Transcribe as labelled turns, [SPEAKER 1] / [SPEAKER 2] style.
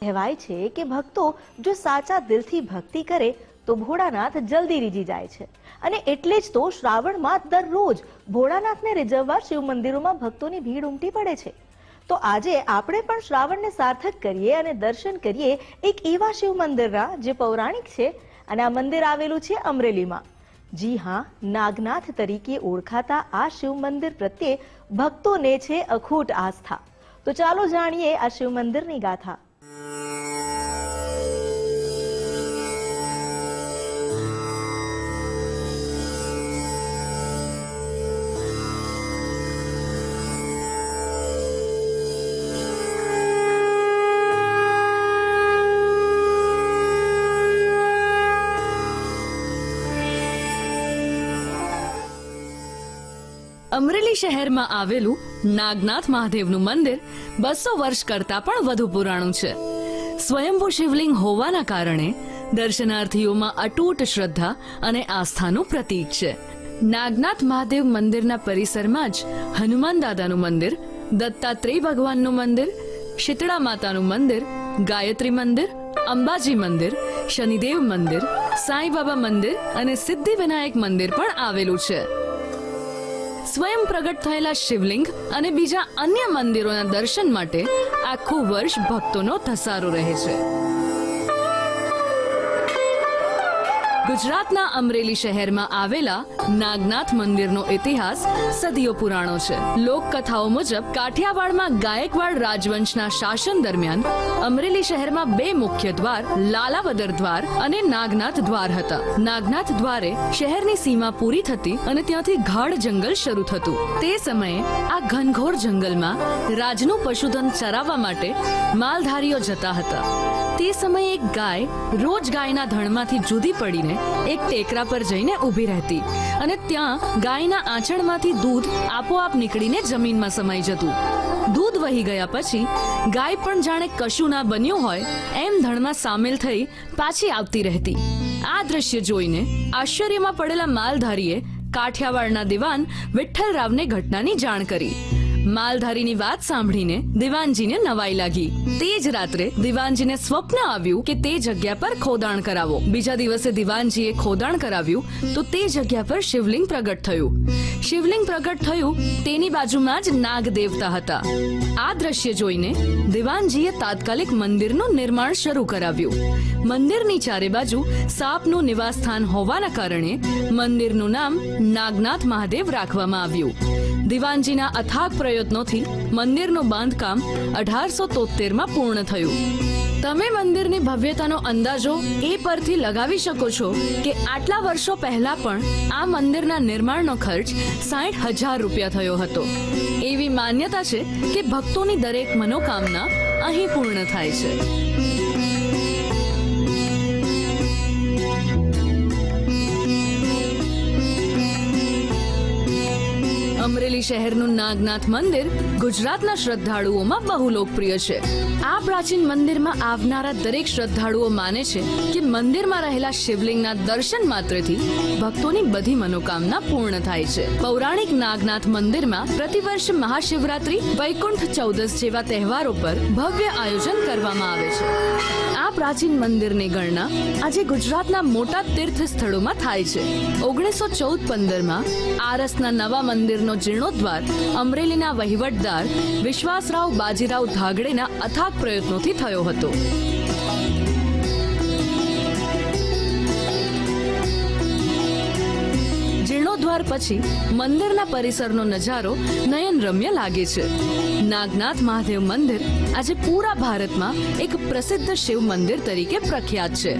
[SPEAKER 1] કહેવાય છે કે ભક્તો જો સાચા દિલથી ભક્તિ કરે તો ભોળાનાથ જલ્દી રીઝી જાય છે અને એટલે જ તો શ્રાવણમાં દરરોજ ભોળાનાથને રીઝવવા શિવ મંદિરોમાં ભક્તોની ભીડ ઉમટી પડે છે। તો આજે આપણે પણ શ્રાવણને સાર્થક કરીએ અને દર્શન કરીએ એક એવા શિવ મંદિરના જે પૌરાણિક છે અને આ મંદિર આવેલું છે અમરેલીમાં। જી હા, નાગનાથ તરીકે ઓળખાતા આ શિવ મંદિર પ્રત્યે ભક્તોને છે અખૂટ આસ્થા। તો ચાલો જાણીએ આ શિવ મંદિરની ગાથા।
[SPEAKER 2] અમરેલી શહેરમાં આવેલું નાગનાથ મહાદેવનું મંદિર 200 વર્ષ કરતા પણ વધુ પુરાણું છે। સ્વયંભૂ શિવલિંગ હોવાના કારણે દર્શનાર્થીઓમાં અતૂટ શ્રદ્ધા અને આસ્થાનું પ્રતીક છે। નાગનાથ મહાદેવ મંદિરના પરિસરમાં જ હનુમાન દાદાનું મંદિર, દત્તાત્રેય ભગવાનનું મંદિર, શીતળા માતાનું મંદિર, ગાયત્રી મંદિર, અંબાજી મંદિર, શનિદેવ મંદિર, સાંઈ બાબા મંદિર અને સિદ્ધિ વિનાયક મંદિર પણ આવેલું છે। સ્વયં પ્રગટ થયેલા શિવલિંગ અને બીજા અન્ય મંદિરોના દર્શન માટે આખું વર્ષ ભક્તોનો ધસારો રહે છે। ગુજરાતના અમરેલી શહેરમાં આવેલા નાગનાથ મંદિરનો ઇતિહાસ સદીઓ પુરાણો છે। લોકકથાઓ મુજબ કાઠિયાવાડમાં ગાયકવાડ રાજવંશના શાસન દરમિયાન અમરેલી શહેરમાં 2 મુખ્ય દ્વાર, લાલાવદર દ્વાર અને નાગનાથ દ્વાર હતા। નાગનાથ દ્વારે શહેરની સીમા પૂરી થતી અને ત્યાંથી ગાઢ જંગલ શરૂ થતું। તે સમયે આ ઘનઘોર જંગલમાં રાજનું પશુધન ચરાવવા માટે માલધારીઓ જતા હતા। તે સમયે એક ગાય રોજ ગાયના ધણમાંથી જુદી પડીને એક ટેકરા પર જઈને ઊભી રહેતી અને ત્યાં ગાયના આંચળમાંથી દૂધ આપોઆપ નીકળીને જમીનમાં સમાઈ જતું। દૂધ વહી ગયા પછી ગાય પણ જાણે કશું ના બન્યું હોય એમ ધણમાં સામેલ થઈ પાછી આવતી રહેતી। આ દ્રશ્ય જોઈને આશ્ચર્યમાં પડેલા માલધારીએ કાઠિયાવાડના દિવાન વિઠ્ઠલરાવને ઘટનાની જાણ કરી। માલધારીની વાત સાંભળીને દિવાનજીને નવાઈ લાગી। તે જ રાત્રે દિવાનજીને સ્વપ્ન આવ્યું કે તે જગ્યા પર ખોદાણ કરાવો। બીજા દિવસે દિવાનજીએ ખોદાણ કરાવ્યું તો તે જગ્યા પર શિવલિંગ પ્રગટ થયું। શિવલિંગ પ્રગટ થયું તેની બાજુમાં જ નાગ દેવતા હતા। આ દ્રશ્ય જોઈને દિવાનજીએ તાત્કાલિક મંદિરનું નિર્માણ શરૂ કરાવ્યું। મંદિરની ચારે બાજુ સાપનું નિવાસસ્થાન હોવાના કારણે મંદિરનું નામ નાગનાથ મહાદેવ રાખવામાં આવ્યું। દિવાનજીના અથાગ પ્રયત્નોથી મંદિરનું બાંધકામ 1873માં પૂર્ણ થયું। તમે મંદિરની ભવ્યતાનો અંદાજો એ પરથી લગાવી શકો છો કે આટલા વર્ષો પહેલા પણ આ મંદિરના નિર્માણનો ખર્ચ 60,000 રૂપિયા થયો હતો। એવી માન્યતા છે કે ભક્તોની દરેક મનોકામના અહીં પૂર્ણ થાય છે। અમરેલી શહેરનું નાગનાથ મંદિર ગુજરાતના શ્રદ્ધાળુઓમાં બહુ લોકપ્રિય છે। આ પ્રાચીન મંદિરમાં આવનારા દરેક શ્રદ્ધાળુઓ માને છે કે મંદિરમાં રહેલા શિવલિંગના દર્શન માત્રથી ભક્તોની બધી મનોકામના પૂર્ણ થાય છે। પૌરાણિક નાગનાથ મંદિરમાં પ્રતિવર્ષ મહાશિવરાત્રી, વૈકુંઠ ચૌદસ જેવા તહેવારો પર ભવ્ય આયોજન કરવામાં આવે છે। આ પ્રાચીન મંદિરની ગણના આજે ગુજરાતના મોટા તીર્થ સ્થળોમાં થાય છે। 1914-15માં આરસના નવા મંદિરનો જીર્ણોદ્ધાર અમરેલીના વહીવટદાર વિશ્વાસરાવ બાજીરાવ ધાગડેના અથાગ પ્રયત્નોથી થયો હતો। જીર્ણોદ્ધાર પછી મંદિરના પરિસરનો નજારો નયનરમ્ય લાગે છે। નાગનાથ મહાદેવ મંદિર આજે પૂરા ભારતમાં એક પ્રસિદ્ધ શિવ મંદિર તરીકે પ્રખ્યાત છે।